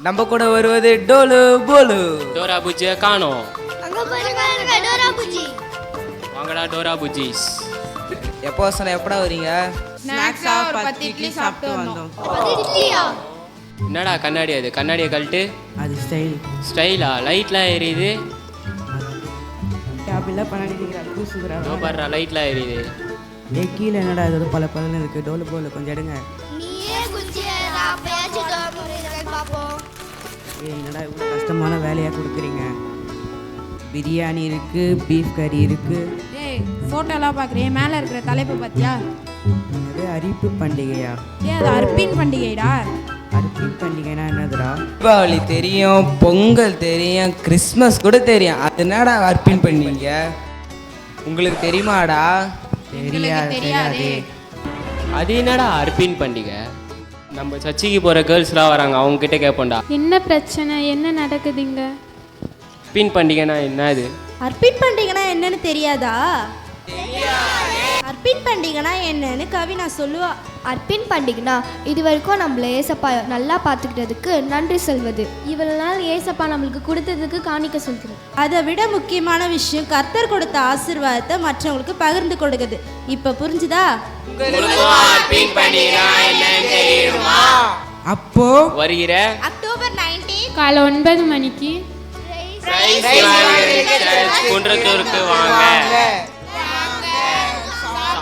நம்ம கூட வருவது டோலு போலு. டோரா புஜ்ஜியை காணோம். அங்க பாருங்க டோரா புஜ்ஜி. வாங்கடா டோரா புஜ்ஜிஸ். எப்போ சொன்ன எப்படா வரீங்க? ஸ்நாக்ஸா ஒரு 10 இட்லி சாப்பிட்டு வந்தோம். 10 இட்லியா? என்னடா கண்ணாடி அது? கண்ணாடியை கழட்டு. அது ஸ்டைல். ஸ்டைலா? லைட்லாம் எரியுது. அப்படிலாம் பண்ணாதீங்க. சூப்பரா பாடுறா லைட்லாம் எரியுது. கீழே என்னடா இது பல பலன்னு இருக்கு. டோலு போல கொஞ்சம் எடுங்க. நீயே குஞ்சியடா பேச்சு தோமுறீங்க பாப்போம். என்னடா இவ்வளோ கஷ்டமான வேலையாக கொடுக்குறீங்க? பிரியாணி இருக்கு, பீஃப் கறி இருக்கு. ஏய் ஃபோட்டோலாம் பார்க்குறேன், மேலே இருக்கிற தலைப்பு பார்த்தியா? அது அரிப்பு பண்டிகையா? அது அர்ப்பின் பண்டிகைடா. அரிப்பின் பண்டிகைனா என்னதுடா? தீபாவளி தெரியும், பொங்கல் தெரியும், கிறிஸ்மஸ் கூட தெரியும். அது என்னடா அர்ப்பின் பண்ணீங்க? உங்களுக்கு தெரியுமாடா? தெரியாது. அது என்னடா அர்ப்பின் பண்டிகை? நம்ம சர்ச்சைக்கு போகிற கேர்ள்ஸ்லாம் வராங்க, அவங்க கிட்ட கேட்போம்டா. என்ன பிரச்சனை, என்ன நடக்குதுங்க? அர்ப்பின் பண்டிகைனா என்ன இது? அர்ப்பின் பண்டிகைனா என்னன்னு தெரியாதா? அர்ப்பின் பண்டிகைனா என்னன்னு கவினா சொல்லுவா. அர்ப்பின் பண்டிகைனா இது வரைக்கும் நம்மள ஏசப்பா நல்லா பார்த்துக்கிட்டதுக்கு நன்றி சொல்வது. இவ்வளவு நாள் ஏசப்பா நம்மளுக்கு கொடுத்ததுக்கு காணிக்க சொல்கிறோம். அதை விட முக்கியமான விஷயம் கர்த்தர் கொடுத்த ஆசீர்வாதத்தை மற்றவங்களுக்கு பகிர்ந்து கொடுக்குது. இப்ப புரிஞ்சுதா? அப்போ வருகிற அக்டோபர் 19 காலை 9 மணிக்கு குன்றத்தூருக்கு வாங்க.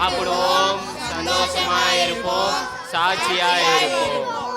சாப்பிடுவோம், சந்தோஷமா இருப்போம், சாட்சியா இருப்போம்.